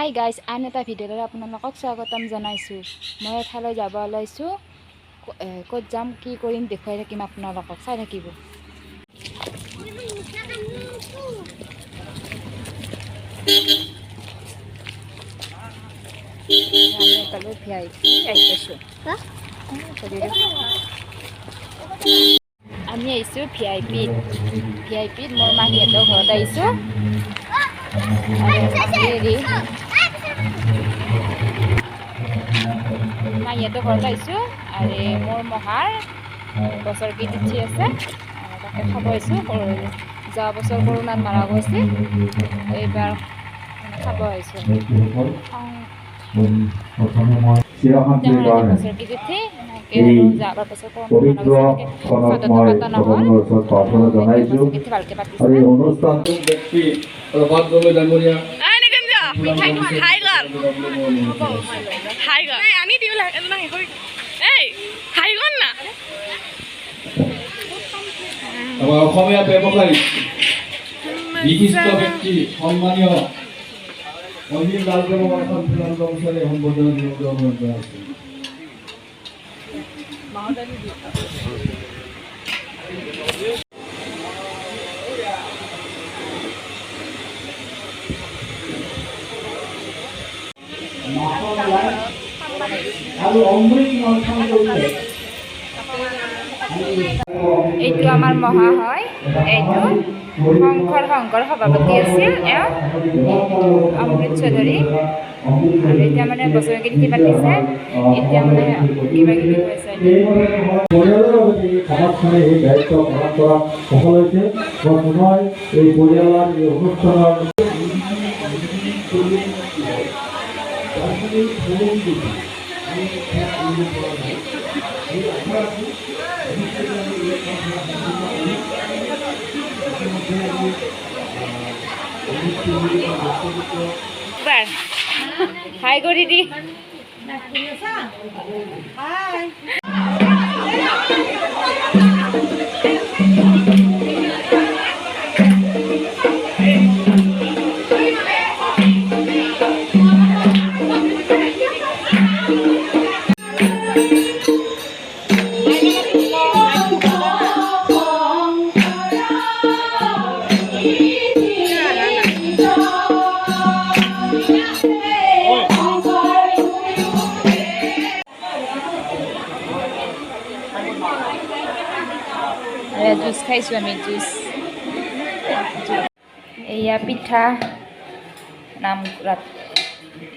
Hi guys, আন এটা ভিডিঅ'লৈ আপোনালোকক স্বাগতম জনাইছোঁ। মই এঠাইলৈ যাব ওলাইছোঁ। ক'ত যাম, কি কৰিম দেখুৱাই থাকিম আপোনালোকক, চাই থাকিব। আমি এটালৈ VIP আহি পাইছোঁ। আমি আহিছোঁ ভিআইপিত মোৰ মাহীহঁতৰ ঘৰত আহিছোঁ। মাহীহঁতৰ ঘৰত আহিছোঁ আৰু মোৰ মহাৰ বছৰ কি তিথি আছে তাকে খাব আহিছোঁ। যোৱা বছৰ কৰোণাত মাৰা গৈছে, এইবাৰ খাব আহিছোঁ। বছৰ কি তিথি যোৱা বছৰ কৰোণা পাতা নহ'ল, ভালকৈ পাতিছে। আমাৰ অসমীয়া ব্যৱসায়ী বিশিষ্ট ব্যক্তি সন্মানীয় অনিল লালদেৱৰ কৰ্মচাৰী সম্বোধন গ্ৰহণ কৰা হৈছে। আৰু অমৃত মন্থন কৰিলে এইটো আমাৰ মহা হয়, এইটো শংকৰ সভাপতি আছিল, অমৃত চৌধুৰী। আৰু এতিয়া মানে বছৰে তিথি পাতিছে, এতিয়া মানে কিবা কিবি হৈছে। হাই কৰি দি জুচ খাইছোঁ আমি, জুচ। এয়া পিঠা নাম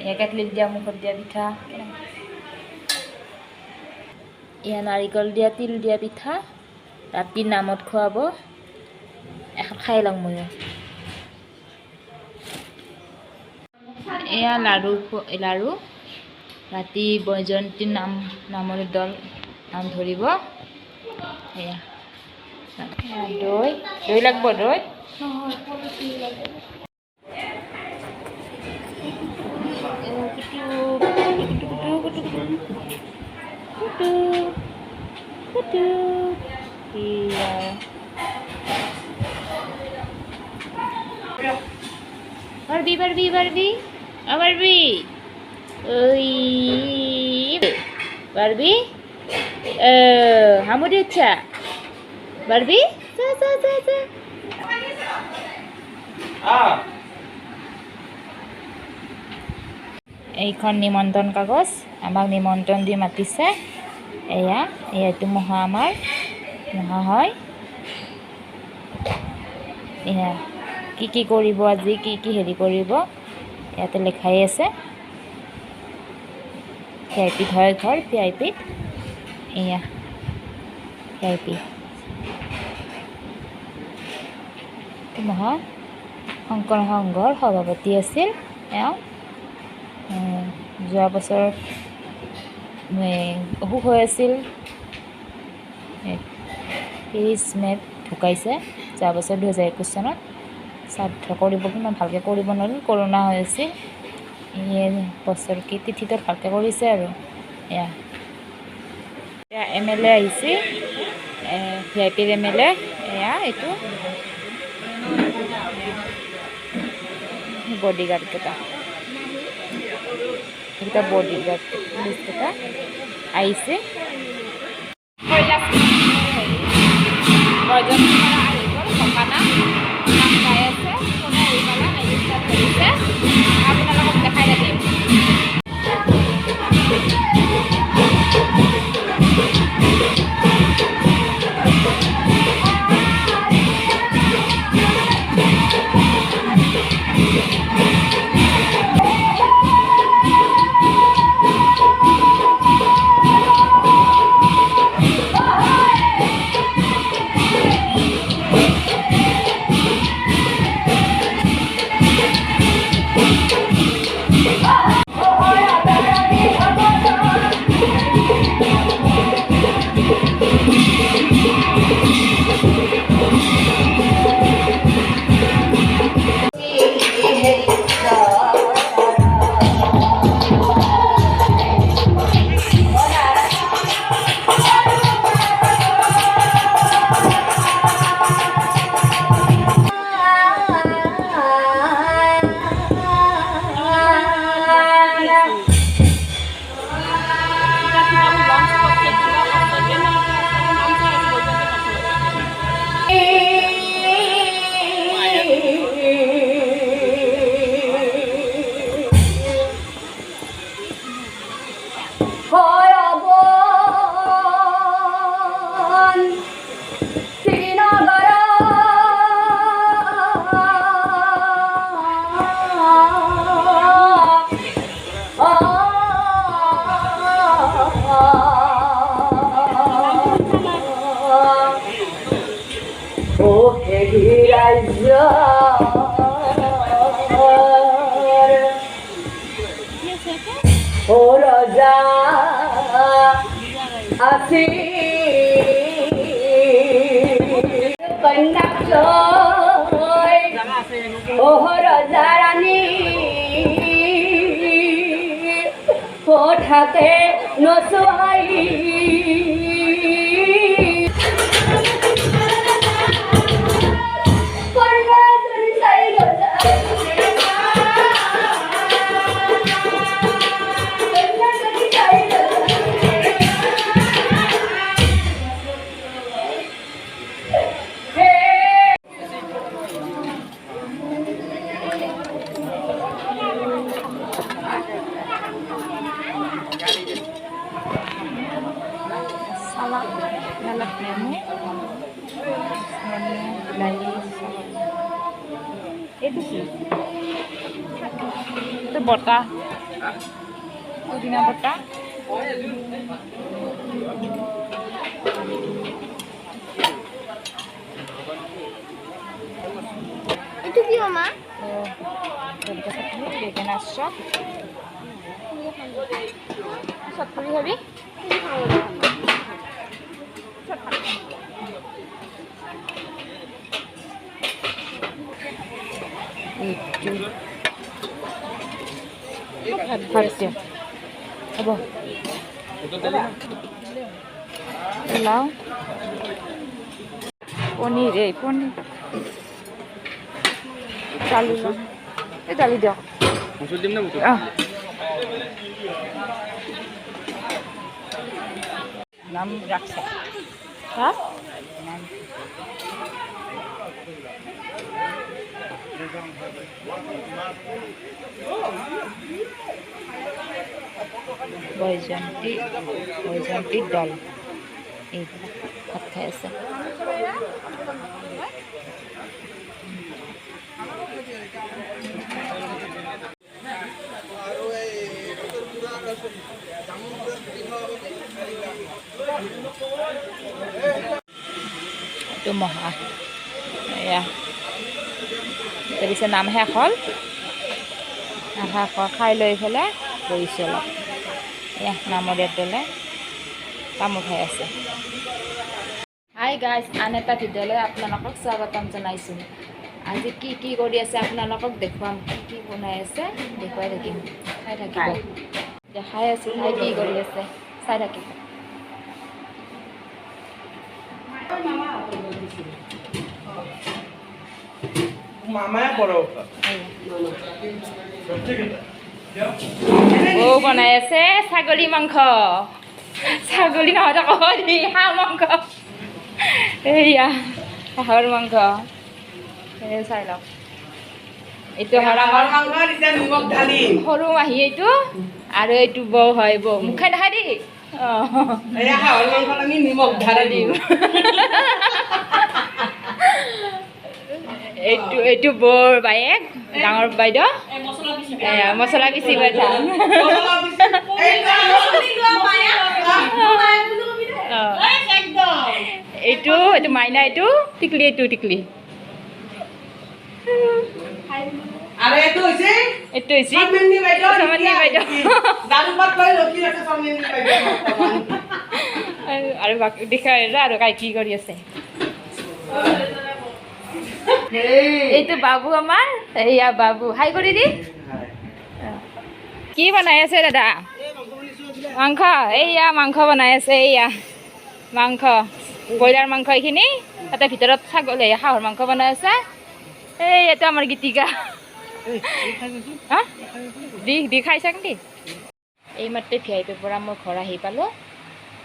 এয়া কেটলিত দিয়া, মুখত দিয়া পিঠা। এয়া নাৰিকল দিয়া, তিল দিয়া পিঠা, ৰাতি নামত খুৱাব। এখন খাই লওঁ ময়ো। এয়া লাৰু ৰাতি বৈজয়ন্তীৰ নামৰ দল নাম ধৰিব। এয়া দৈ লাগব, দৈ বাৰবি ওই বাৰবি হামুদি ইচ্ছা বাৰবি এইখন নিমন্ত্ৰণ কাগজ, আমাক নিমন্ত্ৰণ দি মাতিছে। এইটো মহা আমাৰ মহা হয়। এয়া কি কৰিব আজি, কি হেৰি কৰিব ইয়াতে লেখাই আছে। ভিআইপিত হয় ঘৰ, ভিআইপিত। এয়া ভিআইপি মহা শংকৰ সংঘৰ সভাপতি আছিল। যোৱা বছৰ অসুখ হৈ আছিল, 30 মে'ত ঢুকাইছে। যোৱা বছৰ 2021 চনত শ্ৰাদ্ধ কৰিব, ইমান ভালকৈ কৰিব নোৱাৰিল, কৰোণা হৈ আছিল। বছৰ কি তিথিটো ভালকৈ কৰিছে আৰু। এয়া MLA আহিছে, ভিআইপিৰ MLA। এইটো বডিগাৰ্ড কেইটা। এইকেইটা বডি গাৰ্ড পুলিচকেইটা আহিছে বৰজন আহি গ'ল সকানা নাম গাই আছে কোনে আহি পালে আহি ষ্টাৰ্ট কৰিছে আপোনালোকক দেখাই থাকিম Asi Kandak Soy Oh Rajarani Pothake no soai Lalap nemo lali itu sih itu bota pudiনা bota itu কি mama দেখে আসছো সত্তরি হবি harusnya apa লাও পনির এই পনির চালু এই চালি দিয়ক মুসুর দিম না মুসুর নাম রাখছে হ্যাঁ নাম বৈজয়ন্তী দল এইবিলাক ভাত খাই আছে এইটো মহা এয়া পিছে নাম শেষ হ'ল খাই লৈ পেলাই বহিছোঁ অলপ এয়া নামৰ ইয়াত দলে তামোল খাই আছে হাই গাইজ আন এটা ভিডিঅ'লৈ আপোনালোকক স্বাগতম জনাইছোঁ আজি কি কৰি আছে আপোনালোকক দেখুৱাম কি বনাই আছে দেখুৱাই থাকিম চাই থাকিব দেখাই আছোঁ খাই কি কৰি আছে চাই থাকিব মামাই বড় বৌ বনাই আছে ছাগলী মাংস ছাগলী নহয় আকৌ হাঁহ মাংস এইয়া হাঁহৰ মাংস এই চাই লওক এইটো হ'ল আমাৰ সৰু মাহী এইটো আৰু এইটো বৌ হয় বৌ মোক খাই দেখা দেই দিম এইটো বৌৰ বায়েক ডাঙৰ বাইদেউ মছলা পিচিব যাম এইটো মাইনা এইটো টিকলি টিকলি এইটো হৈছে চৰ্মিনী বাইদেউ আৰু দেখা আৰু কি কৰি আছে এইটো বাবু আমাৰ এইয়া বাবু হাই কৰি দি কি বনাই আছে দাদা মাংস এইয়া মাংস বনাই আছে এইয়া মাংস ব্ৰইলাৰ মাংস এইখিনি তাতে ভিতৰত ছাগলী হাঁহৰ মাংস বনাই আছে এই এইটো আমাৰ গীতিকা দি খাইছা নেকি এইমাত্ৰ ভিআইপিৰ পৰা মই ঘৰ আহি পালোঁ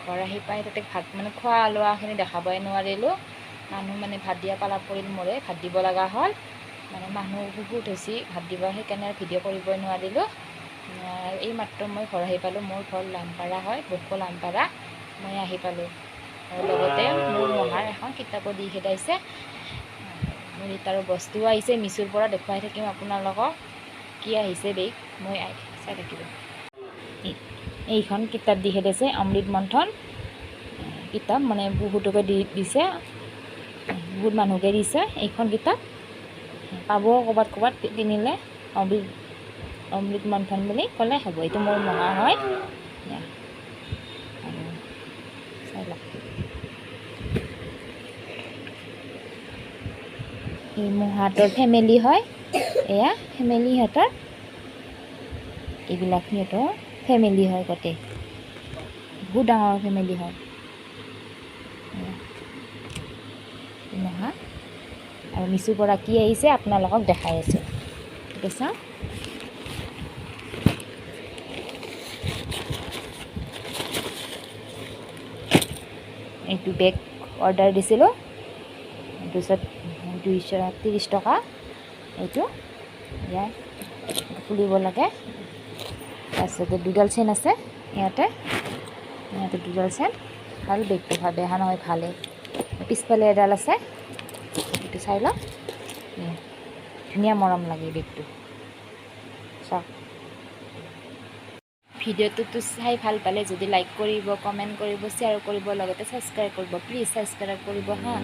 ঘৰ আহি পাই তাতে ভাত মানে খোৱা লোৱাখিনি দেখাবই নোৱাৰিলোঁ মানুহ মানে ভাত দিয়া পালাত পৰিল মোৰে ভাত দিব লগা হ'ল মানে মানুহ বহুত হৈছে ভাত দিব সেইকাৰণে ভিডিঅ' কৰিবই নোৱাৰিলোঁ এইমাত্ৰ মই ঘৰ আহি পালোঁ মোৰ ঘৰ লামপাৰা হয় বকো লামপাৰা মই আহি পালোঁ আৰু লগতে মোৰ মহাৰ এখন কিতাপো দি খেদাইছে মোৰ তাৰ বস্তু আহিছে মিছুৰ পৰা দেখুৱাই থাকিম আপোনালোকক কি আহিছে বেগ মই চাই থাকিব এইখন কিতাপ দি খেদাইছে অমৃত মন্থন কিতাপ মানে বহুতকে দিছে বহুত মানুহকে দিছে এইখন কিতাপ পাব ক'ৰবাত কিনিলে অমৃত মন্থন বুলি ক'লে হ'ব এইটো মোৰ মহা হয় আৰু চাই লওক এই মহাহঁতৰ ফেমিলি হয় এয়া ফেমিলি সিহঁতৰ এইবিলাক সিহঁতৰ ফেমিলি হয় গোটেই বহুত ডাঙৰ ফেমিলি হয় মহা আৰু মিছুৰ পৰা কি আহিছে আপোনালোকক দেখাই আছোঁ ঠিক আছে এইটো বেগ অৰ্ডাৰ দিছিলোঁ তাৰপিছত 230 টকা এইটো ইয়াত খুলিব লাগে তাৰপিছতে দুডাল চেন আছে ইয়াতে দুডাল চেন ভাল বেগটো ভাল বেয়া নহয় ভালেই পিছফালে এডাল আছে এইটো চাই লওক ধুনীয়া মৰম লাগে বেগটো চাওক ভিডিঅ'টোতো চাই ভাল পালে যদি লাইক কৰিব কমেণ্ট কৰিব শ্বেয়াৰ কৰিব লগতে ছাবস্ক্ৰাইব কৰিব প্লিজ ছাবস্ক্ৰাইব কৰিব হা